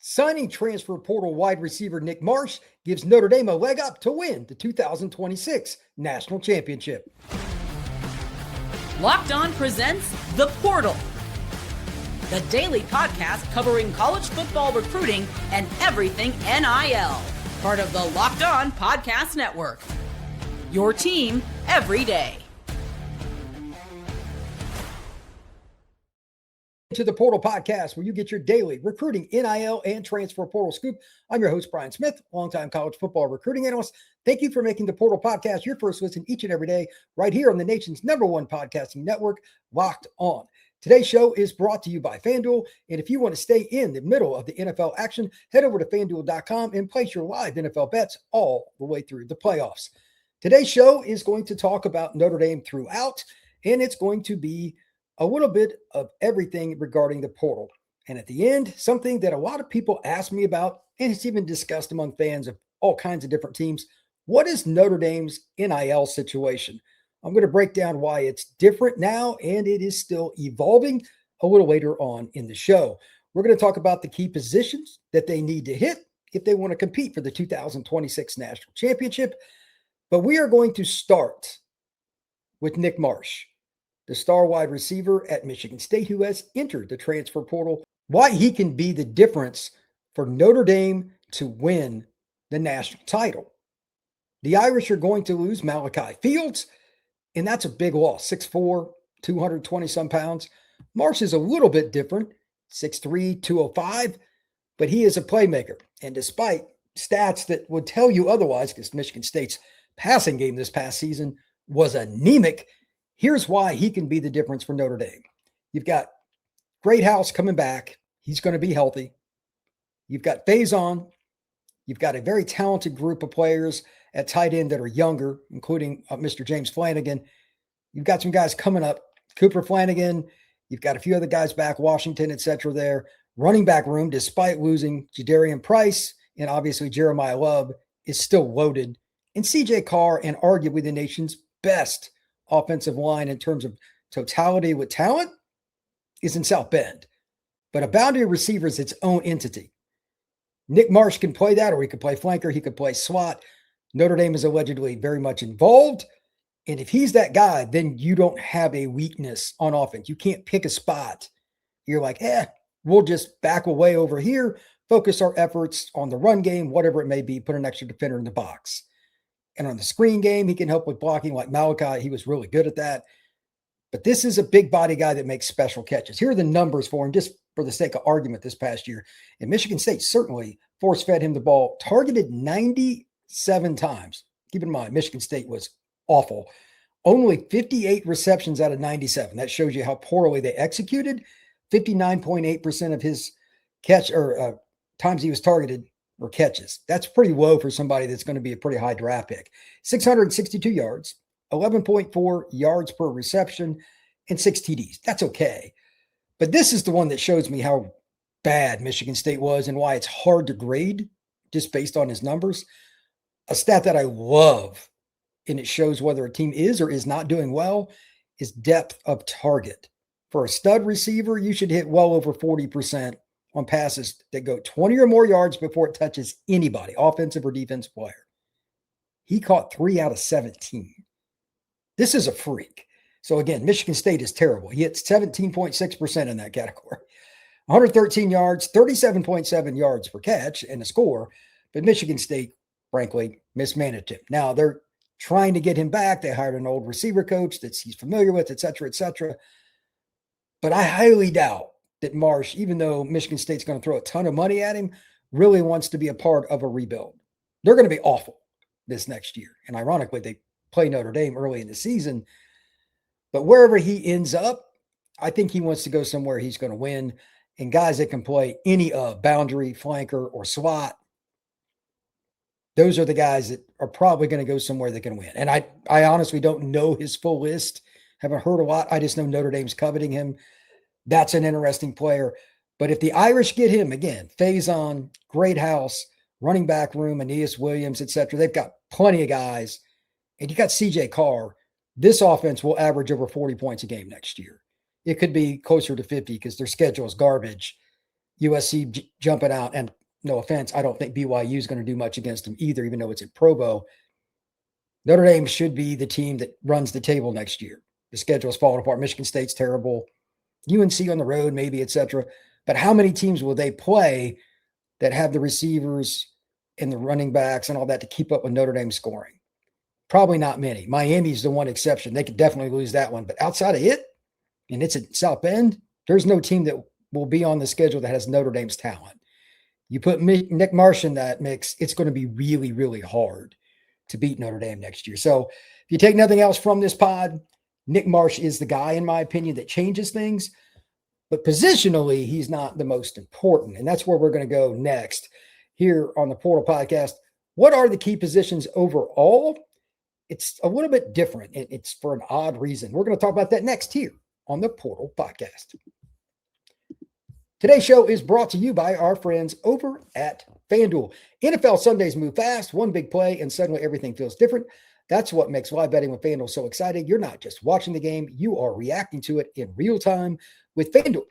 Signing transfer portal wide receiver Nick Marsh gives Notre Dame a leg up to win the 2026 National Championship. Locked On presents The Portal, the daily podcast covering college football recruiting and everything NIL. Part of the Locked On Podcast Network. Your team every day. To the Portal Podcast, where you get your daily recruiting, NIL, and transfer portal scoop. I'm your host, Brian Smith, longtime college football recruiting analyst. Thank you for making the Portal Podcast your first listen each and every day, right here on the nation's #1 podcasting network, Locked On. Today's show is brought to you by FanDuel, and if you want to stay in the middle of the NFL action, head over to FanDuel.com and place your live NFL bets all the way through the playoffs. Today's show is going to talk about Notre Dame throughout, and it's going to be a little bit of everything regarding the portal. And at the end, something that a lot of people ask me about, and it's even discussed among fans of all kinds of different teams. What is Notre Dame's NIL situation? I'm going to break down why it's different now, and it is still evolving a little later on in the show. We're going to talk about the key positions that they need to hit if they want to compete for the 2026 National Championship. But we are going to start with Nick Marsh, the star wide receiver at Michigan State, who has entered the transfer portal, why he can be the difference for Notre Dame to win the national title. The Irish are going to lose Malachi Fields, and that's a big loss. 6'4", 220-some pounds. Marsh is a little bit different, 6'3", 205, but he is a playmaker. And despite stats that would tell you otherwise, because Michigan State's passing game this past season was anemic, here's why he can be the difference for Notre Dame. You've got Greathouse coming back. He's going to be healthy. You've got Faison. You've got a very talented group of players at tight end that are younger, including Mr. James Flanagan. You've got some guys coming up. Cooper Flanagan. You've got a few other guys back, Washington, etc. there. Running back room, despite losing Jadarian Price and obviously Jeremiah Love, is still loaded. And CJ Carr, and arguably the nation's best offensive line in terms of totality with talent, is in South Bend. But a boundary receiver is its own entity. Nick Marsh can play that, or he could play flanker, he could play slot. Notre Dame is allegedly very much involved. And if he's that guy, then you don't have a weakness on offense. You can't pick a spot. You're like, we'll just back away over here, focus our efforts on the run game, whatever it may be, put an extra defender in the box. And on the screen game, he can help with blocking like Malachi. He was really good at that. But this is a big body guy that makes special catches. Here are the numbers for him, just for the sake of argument this past year. And Michigan State certainly force-fed him the ball, targeted 97 times. Keep in mind, Michigan State was awful. Only 58 receptions out of 97. That shows you how poorly they executed. 59.8% of his catch or times he was targeted or catches. That's pretty low for somebody that's going to be a pretty high draft pick. 662 yards, 11.4 yards per reception, and 6 TDs. That's okay. But this is the one that shows me how bad Michigan State was and why it's hard to grade just based on his numbers. A stat that I love, and it shows whether a team is or is not doing well, is depth of target. For a stud receiver, you should hit well over 40% on passes that go 20 or more yards before it touches anybody, offensive or defensive player. He caught 3 out of 17. This is a freak. So again, Michigan State is terrible. He hits 17.6% in that category. 113 yards, 37.7 yards per catch and a score. But Michigan State, frankly, mismanaged him. Now they're trying to get him back. They hired an old receiver coach that he's familiar with, et cetera, et cetera. But I highly doubt that Marsh, even though Michigan State's going to throw a ton of money at him, really wants to be a part of a rebuild. They're going to be awful this next year. And ironically, they play Notre Dame early in the season. But wherever he ends up, I think he wants to go somewhere he's going to win. And guys that can play any boundary, flanker, or slot, those are the guys that are probably going to go somewhere that can win. And I honestly don't know his full list. Haven't heard a lot. I just know Notre Dame's coveting him. That's an interesting player. But if the Irish get him, again, Faison, Greathouse, running back room, Aneyas Williams, etc., they've got plenty of guys. And you got CJ Carr. This offense will average over 40 points a game next year. It could be closer to 50 because their schedule is garbage. USC jumping out. And no offense, I don't think BYU is going to do much against them either, even though it's at Provo. Notre Dame should be the team that runs the table next year. The schedule is falling apart. Michigan State's terrible. UNC on the road, maybe, etc. But how many teams will they play that have the receivers and the running backs and all that to keep up with Notre Dame scoring? Probably not many. Miami's the one exception. They could definitely lose that one. But outside of it, and it's at South Bend, there's no team that will be on the schedule that has Notre Dame's talent. You put Nick Marsh in that mix, it's going to be really, really hard to beat Notre Dame next year. So if you take nothing else from this pod, Nick Marsh is the guy, in my opinion, that changes things. But positionally, he's not the most important. And that's where we're going to go next here on the Portal Podcast. What are the key positions overall? It's a little bit different. It's for an odd reason. We're going to talk about that next here on the Portal Podcast. Today's show is brought to you by our friends over at FanDuel. NFL Sundays move fast, one big play, and suddenly everything feels different. That's what makes live betting with FanDuel so exciting. You're not just watching the game, you are reacting to it in real time. With FanDuel,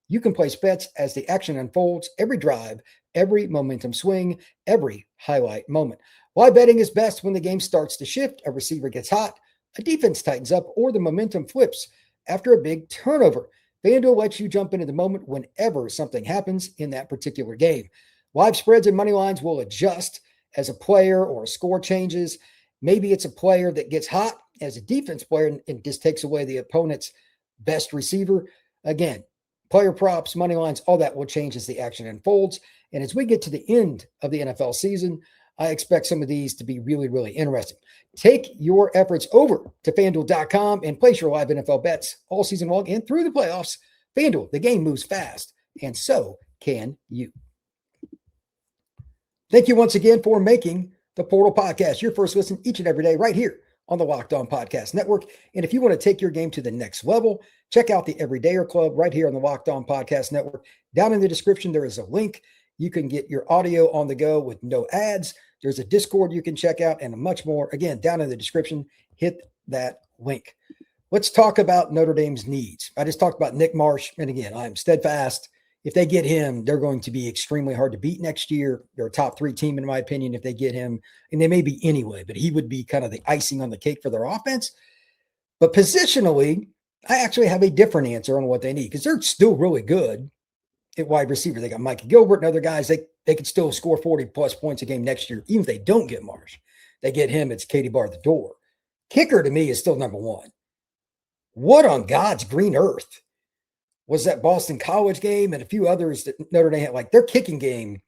you can place bets as the action unfolds, every drive, every momentum swing, every highlight moment. Live betting is best when the game starts to shift, a receiver gets hot, a defense tightens up, or the momentum flips after a big turnover. FanDuel lets you jump into the moment whenever something happens in that particular game. Live spreads and money lines will adjust as a player or a score changes. Maybe it's a player that gets hot as a defense player and just takes away the opponent's best receiver. Again, player props, money lines, all that will change as the action unfolds. And as we get to the end of the NFL season, I expect some of these to be really, really interesting. Take your efforts over to FanDuel.com and place your live NFL bets all season long and through the playoffs. FanDuel, the game moves fast, and so can you. Thank you once again for making the Portal Podcast your first listen each and every day right here on the Locked On Podcast Network. And if you want to take your game to the next level, check out the Everydayer Club right here on the Locked On Podcast Network. Down in the description, there is a link. You can get your audio on the go with no ads. There's a Discord you can check out and much more. Again, down in the description, hit that link. Let's talk about Notre Dame's needs. I just talked about Nick Marsh. And again, I'm steadfast. If they get him, they're going to be extremely hard to beat next year. They're a top 3 team, in my opinion, if they get him. And they may be anyway, but he would be kind of the icing on the cake for their offense. But positionally, I actually have a different answer on what they need because they're still really good at wide receiver. They got Mike Gilbert and other guys. They could still score 40-plus points a game next year, even if they don't get Marsh. They get him, it's Katie bar the door. Kicker, to me, is still number one. What on God's green earth was that Boston College game and a few others that Notre Dame had? Like, their kicking game,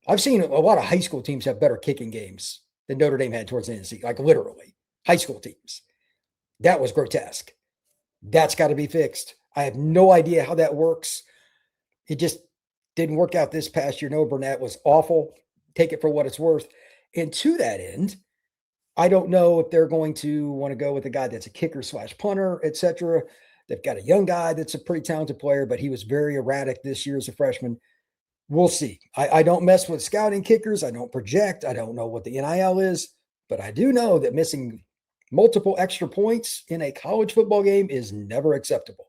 I've seen a lot of high school teams have better kicking games than Notre Dame had towards the end of the season, like literally, high school teams. That was grotesque. That's got to be fixed. I have no idea how that works. It just didn't work out this past year. Noah Burnett was awful. Take it for what it's worth. And to that end, I don't know if they're going to want to go with a guy that's a kicker / punter, etc. They've got a young guy that's a pretty talented player, but he was very erratic this year as a freshman. We'll see. I don't mess with scouting kickers. I don't project. I don't know what the NIL is, but I do know that missing multiple extra points in a college football game is never acceptable.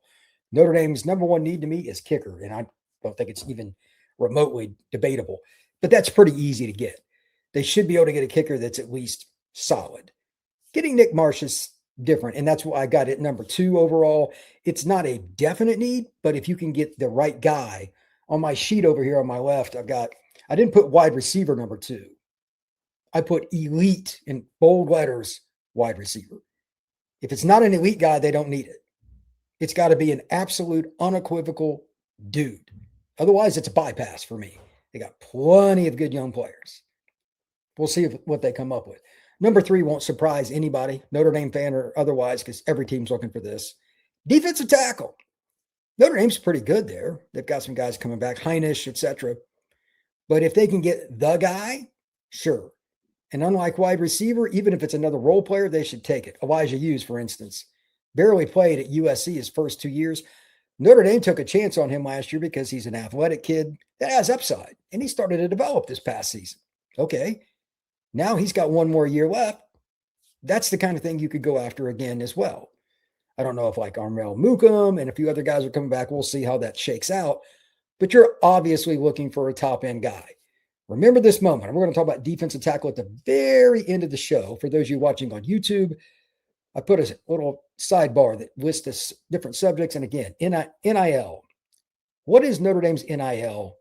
Notre Dame's number one need to meet is kicker, and I don't think it's even remotely debatable, but that's pretty easy to get. They should be able to get a kicker that's at least solid. Getting Nick Marsh is different, and that's why I got it number 2 overall. It's not a definite need, but if you can get the right guy, on my sheet over here on my left, I didn't put wide receiver number 2. I put elite in bold letters wide receiver. If it's not an elite guy, they don't need it. It's got to be an absolute unequivocal dude. Otherwise, it's a bypass for me. They got plenty of good young players. We'll see what they come up with. Number 3 won't surprise anybody, Notre Dame fan or otherwise, because every team's looking for this. Defensive tackle. Notre Dame's pretty good there. They've got some guys coming back, Heinisch, etc. But if they can get the guy, sure. And unlike wide receiver, even if it's another role player, they should take it. Elijah Hughes, for instance, barely played at USC his first 2 years. Notre Dame took a chance on him last year because he's an athletic kid that has upside, and he started to develop this past season. Okay, now he's got 1 more year left. That's the kind of thing you could go after again as well. I don't know if like Armel Mukum and a few other guys are coming back. We'll see how that shakes out. but you're obviously looking for a top-end guy. Remember this moment. We're going to talk about defensive tackle at the very end of the show. For those of you watching on YouTube, I put a little sidebar that lists this different subjects. And again, NIL. What is Notre Dame's NIL?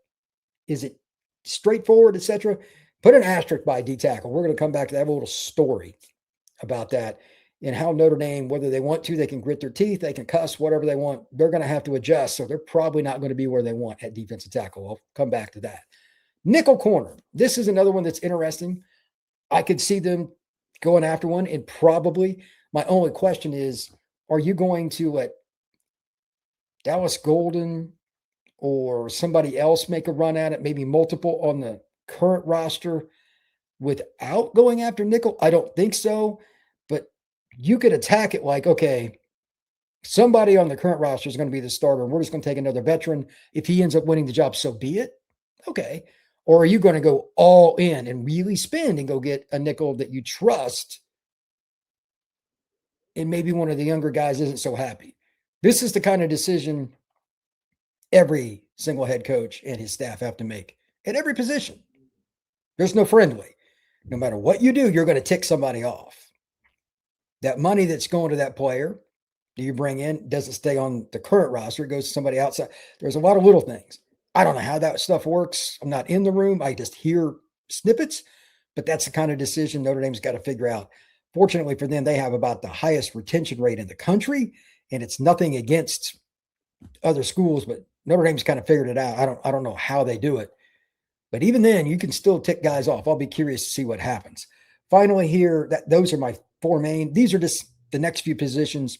Is it straightforward, etc.? Put an asterisk by D tackle. We're going to come back to that. I have a little story about that and how Notre Dame, whether they want to, they can grit their teeth, they can cuss, whatever they want. They're going to have to adjust. So they're probably not going to be where they want at defensive tackle. I'll come back to that. Nickel corner. This is another one that's interesting. I could see them going after one, and probably my only question is, are you going to let Dallas Golden or somebody else make a run at it, maybe multiple on the current roster without going after nickel? I don't think so, but you could attack it like, okay, somebody on the current roster is going to be the starter, and we're just going to take another veteran. If he ends up winning the job, so be it. Okay. Or are you going to go all in and really spend and go get a nickel that you trust, and maybe one of the younger guys isn't so happy? This is the kind of decision every single head coach and his staff have to make at every position. There's no friendly. No matter what you do, you're going to tick somebody off. That money that's going to that player that you bring in doesn't stay on the current roster. It goes to somebody outside. There's a lot of little things. I don't know how that stuff works. I'm not in the room. I just hear snippets, but that's the kind of decision Notre Dame's got to figure out. Fortunately for them, they have about the highest retention rate in the country, and it's nothing against other schools, but Notre Dame's kind of figured it out. I don't know how they do it, but even then, you can still tick guys off. I'll be curious to see what happens. Finally, here, those are my four main. These are just the next few positions.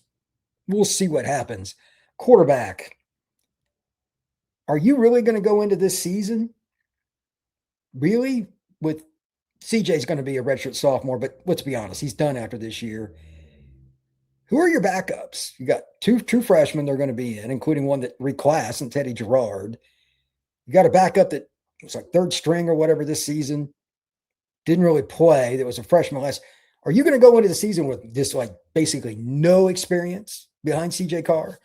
We'll see what happens. Quarterback. Are you really going to go into this season? Really? With CJ's going to be a redshirt sophomore, but let's be honest, he's done after this year. Who are your backups? You got two true freshmen they're going to be in, including one that reclassed and Teddy Gerard. You got a backup that was like third string or whatever this season. Didn't really play. That was a freshman last. Are you going to go into the season with this like basically no experience behind CJ Carr?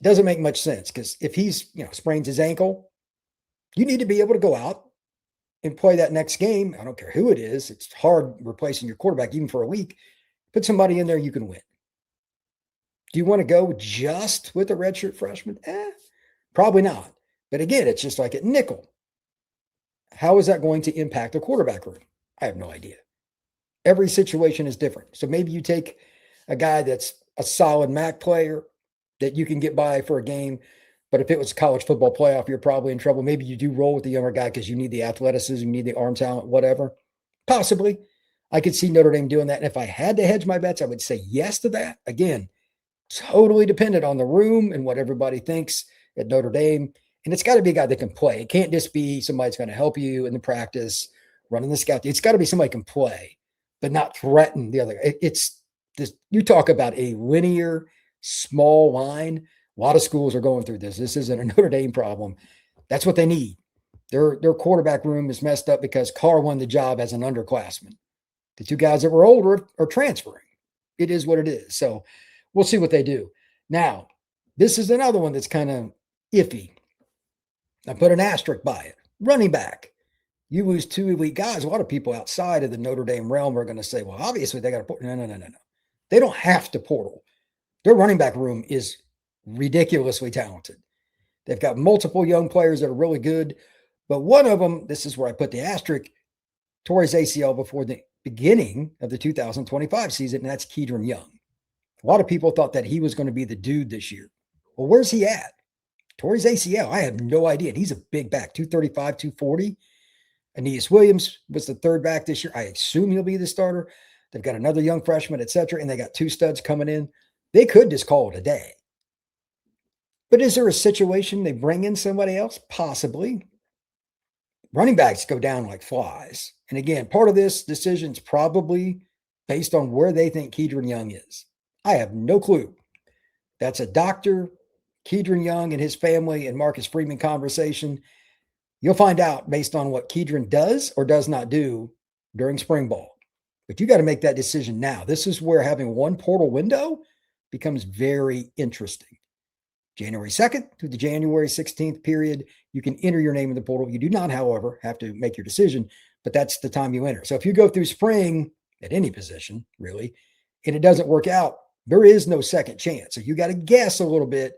Doesn't make much sense, because if he's, sprains his ankle, you need to be able to go out and play that next game. I don't care who it is. It's hard replacing your quarterback even for a week. Put somebody in there you can win. Do you want to go just with a redshirt freshman? Probably not. But again, it's just like at nickel. How is that going to impact the quarterback room? I have no idea. Every situation is different. So maybe you take a guy that's a solid MAC player that you can get by for a game. But if it was college football playoff, you're probably in trouble. Maybe you do roll with the younger guy because you need the athleticism, you need the arm talent, whatever. Possibly. I could see Notre Dame doing that. And if I had to hedge my bets, I would say yes to that. Again, totally dependent on the room and what everybody thinks at Notre Dame. And it's got to be a guy that can play. It can't just be somebody that's going to help you in the practice, running the scout. It's got to be somebody who can play, but not threaten the other guy. It's this. You talk about a linear, small line. A lot of schools are going through this. This isn't a Notre Dame problem. That's what they need. Their quarterback room is messed up because Carr won the job as an underclassman. The two guys that were older are transferring. It is what it is. So we'll see what they do. Now, this is another one that's kind of iffy. I put an asterisk by it. Running back. You lose two elite guys. A lot of people outside of the Notre Dame realm are going to say, well, obviously they got to portal. No. They don't have to portal. Their running back room is ridiculously talented. They've got multiple young players that are really good. But one of them, this is where I put the asterisk, tore his ACL before the beginning of the 2025 season, and that's Kedron Young. A lot of people thought that he was going to be the dude this year. Well, where's he at? Tore his ACL. I have no idea. And he's a big back, 235, 240. Aneyas Williams was the third back this year. I assume he'll be the starter. They've got another young freshman, et cetera, and they got two studs coming in. They could just call it a day. But is there a situation they bring in somebody else? Possibly. Running backs go down like flies. And again, part of this decision is probably based on where they think Kedron Young is. I have no clue. That's a Dr. Kedron Young and his family and Marcus Freeman conversation. You'll find out based on what Kedron does or does not do during spring ball. But you got to make that decision now. This is where having one portal window becomes very interesting. January 2nd to the January 16th period, you can enter your name in the portal. You do not, however, have to make your decision, but that's the time you enter. So if you go through spring at any position, really, and it doesn't work out, there is no second chance. So you got to guess a little bit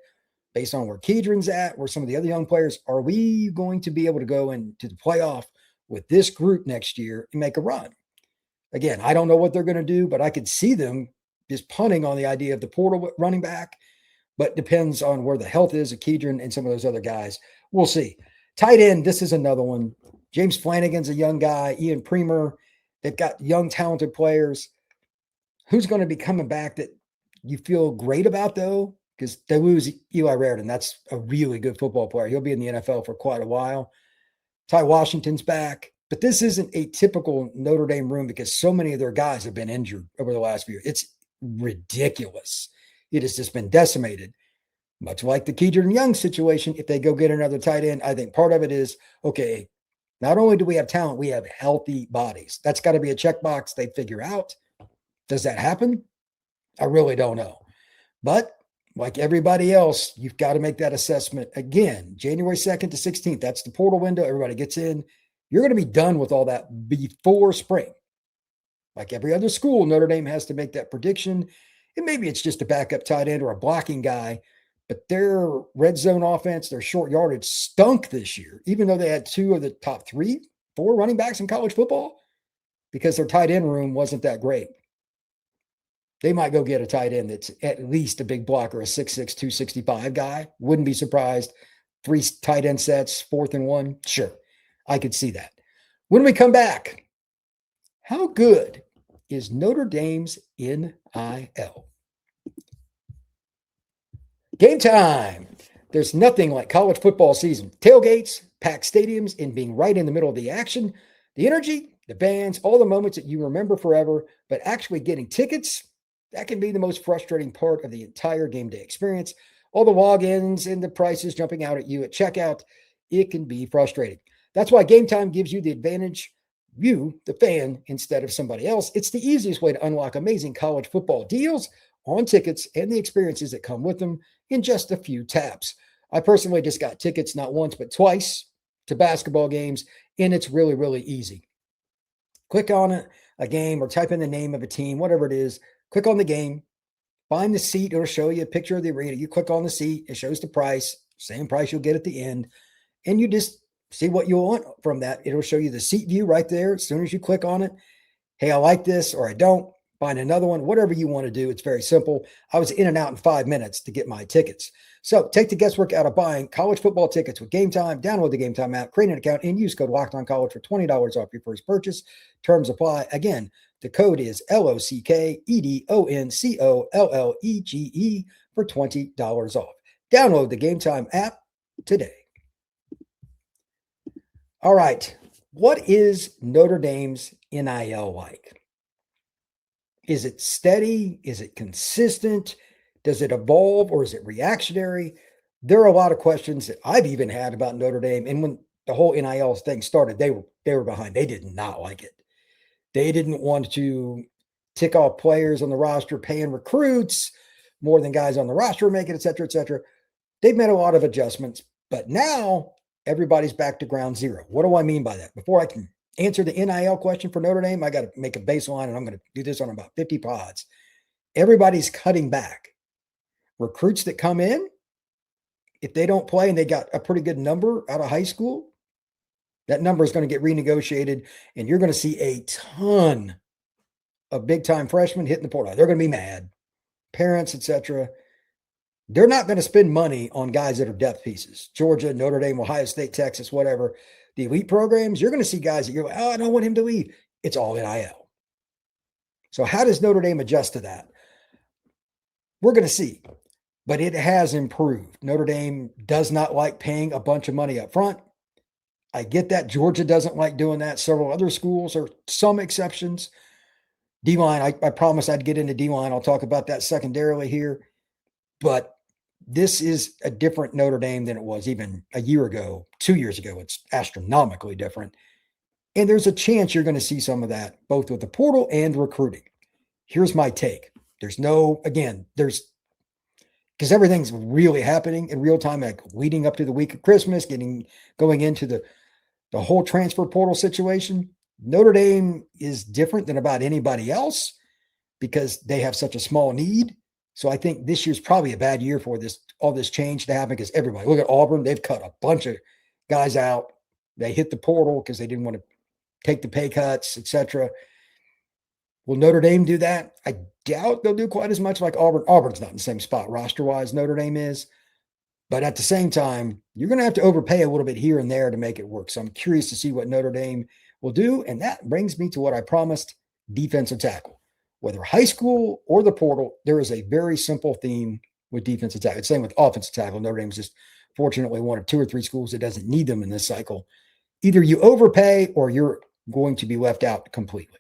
based on where Kedron's at, where some of the other young players, are we going to be able to go into the playoff with this group next year and make a run? Again, I don't know what they're going to do, but I could see them just punting on the idea of the portal running back, but depends on where the health is of Kedron and some of those other guys. We'll see. Tight end, this is another one. James Flanagan's a young guy. Ian Premer, they've got young, talented players. Who's going to be coming back that you feel great about, though? Because they lose Eli Raritan. That's a really good football player. He'll be in the NFL for quite a while. Ty Washington's back. But this isn't a typical Notre Dame room because so many of their guys have been injured over the last few years. It's ridiculous. It has just been decimated. Much like the Kedron Young situation, if they go get another tight end, I think part of it is, okay, not only do we have talent, we have healthy bodies. That's got to be a checkbox they figure out. Does that happen? I really don't know. But like everybody else, you've got to make that assessment. Again, January 2nd to 16th, that's the portal window. Everybody gets in. You're going to be done with all that before spring. Like every other school, Notre Dame has to make that prediction. And maybe it's just a backup tight end or a blocking guy, but their red zone offense, their short yardage stunk this year, even though they had two of the top 3-4 running backs in college football, because their tight end room wasn't that great. They might go get a tight end that's at least a big blocker, a 6'6", 265 guy. Wouldn't be surprised. 3 tight end sets, 4th and 1. Sure, I could see that. When we come back, how good is Notre Dame's NIL? Game time. There's nothing like college football season. Tailgates, packed stadiums, and being right in the middle of the action. The energy, the bands, all the moments that you remember forever, but actually getting tickets, that can be the most frustrating part of the entire game day experience. All the logins and the prices jumping out at you at checkout, it can be frustrating. That's why Game Time gives you the advantage, you, the fan, instead of somebody else. It's the easiest way to unlock amazing college football deals on tickets and the experiences that come with them in just a few taps. I personally just got tickets not once, but twice to basketball games, and it's really, really easy. Click on a game or type in the name of a team, whatever it is. Click on the game, find the seat. It'll show you a picture of the arena. You click on the seat. It shows the price, same price you'll get at the end. And you just see what you want from that. It'll show you the seat view right there. As soon as you click on it, hey, I like this or I don't. Find another one, whatever you want to do. It's very simple. I was in and out in 5 minutes to get my tickets. So take the guesswork out of buying college football tickets with Game Time. Download the Game Time app, create an account, and use code LOCKEDONCollege for $20 off your first purchase. Terms apply. Again, the code is LOCKEDONCOLLEGE for $20 off. Download the Game Time app today. All right. What is Notre Dame's NIL like? Is it steady? Is it consistent? Does it evolve or is it reactionary? There are a lot of questions that I've even had about Notre Dame. And when the whole NIL thing started, they were behind. They did not like it. They didn't want to tick off players on the roster, paying recruits more than guys on the roster make it, et cetera, et cetera. They've made a lot of adjustments, but now everybody's back to ground zero. What do I mean by that? Before I can answer the NIL question for Notre Dame, I got to make a baseline, and I'm going to do this on about 50 pods. Everybody's cutting back. Recruits that come in, if they don't play and they got a pretty good number out of high school, that number is going to get renegotiated, and you're going to see a ton of big-time freshmen hitting the portal. They're going to be mad. Parents, etc. They're not going to spend money on guys that are depth pieces. Georgia, Notre Dame, Ohio State, Texas, whatever. The elite programs, you're going to see guys that you're like, oh, I don't want him to leave. It's all NIL. So how does Notre Dame adjust to that? We're going to see. But it has improved. Notre Dame does not like paying a bunch of money up front. I get that. Georgia doesn't like doing that. Several other schools are some exceptions. D-line, I promised I'd get into D-line. I'll talk about that secondarily here. But this is a different Notre Dame than it was even a year ago, 2 years ago. It's astronomically different. And there's a chance you're going to see some of that, both with the portal and recruiting. Here's my take. because everything's really happening in real time, like leading up to the week of Christmas, going into the whole transfer portal situation. Notre Dame is different than about anybody else because they have such a small need. So I think this year's probably a bad year for all this change to happen because everybody, look at Auburn, they've cut a bunch of guys out. They hit the portal because they didn't want to take the pay cuts, etc. Will Notre Dame do that? I doubt they'll do quite as much like Auburn. Auburn's not in the same spot roster-wise Notre Dame is. But at the same time, you're going to have to overpay a little bit here and there to make it work. So I'm curious to see what Notre Dame will do. And that brings me to what I promised, defensive tackle. Whether high school or the portal, there is a very simple theme with defensive tackle. It's the same with offensive tackle. Notre Dame's just fortunately one of 2 or 3 schools that doesn't need them in this cycle. Either you overpay or you're going to be left out completely.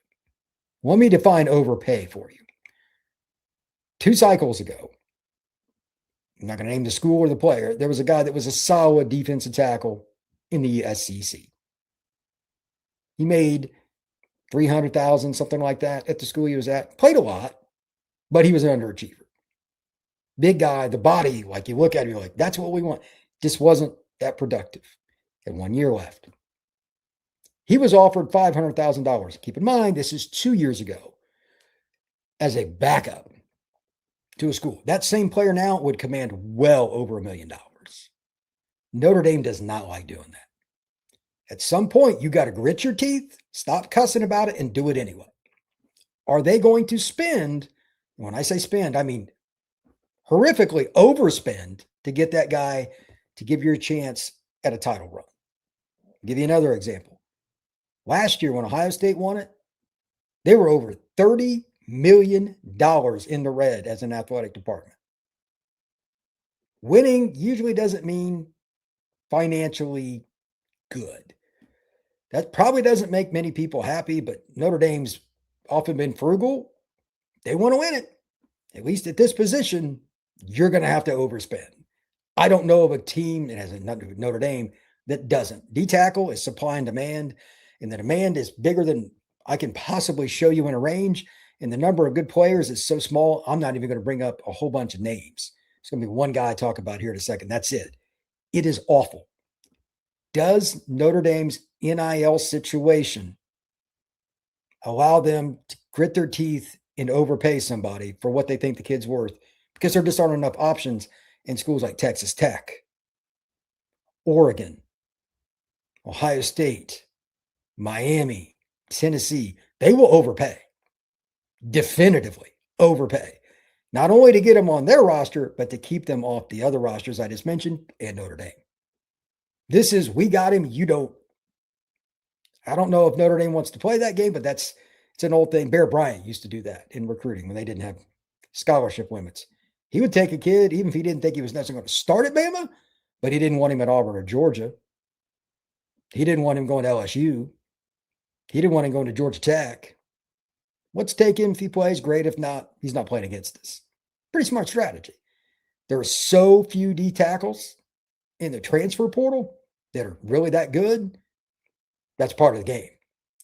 Let me define overpay for you. 2 cycles ago, I'm not going to name the school or the player, there was a guy that was a solid defensive tackle in the SEC. He made $300,000, something like that, at the school he was at. Played a lot, but he was an underachiever. Big guy, the body, like you look at him, you're like, that's what we want. Just wasn't that productive. Had 1 year left. He was offered $500,000. Keep in mind, this is 2 years ago, as a backup to a school. That same player now would command well over $1 million. Notre Dame does not like doing that. At some point, you got to grit your teeth, stop cussing about it, and do it anyway. Are they going to spend? When I say spend, I mean horrifically overspend to get that guy to give you a chance at a title run. I'll give you another example. Last year, when Ohio State won it, they were over $30 million in the red as an athletic department. Winning usually doesn't mean financially good. That probably doesn't make many people happy, but Notre Dame's often been frugal. They want to win it. At least at this position, you're going to have to overspend. I don't know of a team that has a Notre Dame that doesn't. D-tackle is supply and demand, and the demand is bigger than I can possibly show you in a range, and the number of good players is so small, I'm not even going to bring up a whole bunch of names. It's going to be one guy I talk about here in a second. That's it. It is awful. Does Notre Dame's NIL situation allow them to grit their teeth and overpay somebody for what they think the kid's worth? Because there just aren't enough options in schools like Texas Tech, Oregon, Ohio State, Miami, Tennessee. They will overpay, definitively overpay, not only to get them on their roster, but to keep them off the other rosters I just mentioned and Notre Dame. This is, we got him, you don't. I don't know if Notre Dame wants to play that game, but it's an old thing. Bear Bryant used to do that in recruiting when they didn't have scholarship limits. He would take a kid, even if he didn't think he was necessarily going to start at Bama, but he didn't want him at Auburn or Georgia. He didn't want him going to LSU. He didn't want him going to Georgia Tech. Let's take him if he plays, great. If not, he's not playing against us. Pretty smart strategy. There are so few D tackles in the transfer portal that are really that good. That's part of the game.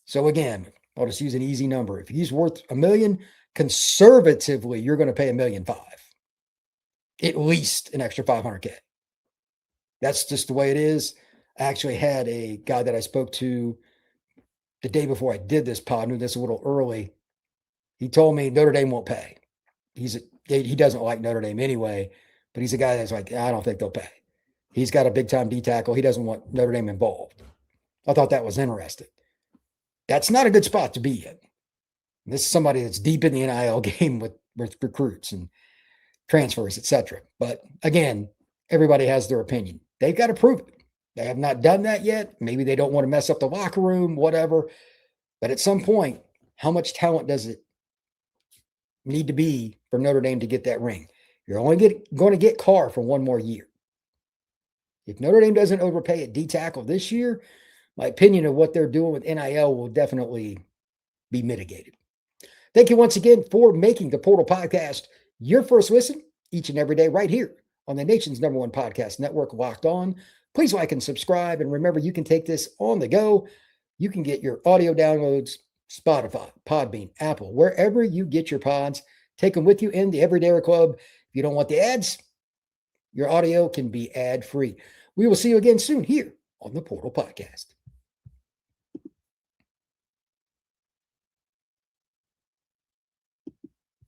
So again, I'll just use an easy number. If he's worth $1 million, conservatively, you're going to pay $1.5 million. At least an extra $500K. That's just the way it is. I actually had a guy that I spoke to the day before I did this pod, knew this a little early. He told me Notre Dame won't pay. He doesn't like Notre Dame anyway, but he's a guy that's like, I don't think they'll pay. He's got a big-time D tackle. He doesn't want Notre Dame involved. I thought that was interesting. That's not a good spot to be in. This is somebody that's deep in the NIL game with recruits and transfers, etc. But again, everybody has their opinion. They've got to prove it. They have not done that yet. Maybe they don't want to mess up the locker room, whatever. But at some point, how much talent does it need to be for Notre Dame to get that ring? You're only going to get Carr for 1 more year. If Notre Dame doesn't overpay at D tackle this year, my opinion of what they're doing with NIL will definitely be mitigated. Thank you once again for making the Portal Podcast your first listen each and every day right here on the nation's #1 podcast network, Locked On. Please like and subscribe. And remember, you can take this on the go. You can get your audio downloads, Spotify, Podbean, Apple, wherever you get your pods. Take them with you in the Everydayer Club. If you don't want the ads, your audio can be ad-free. We will see you again soon here on the Portal Podcast.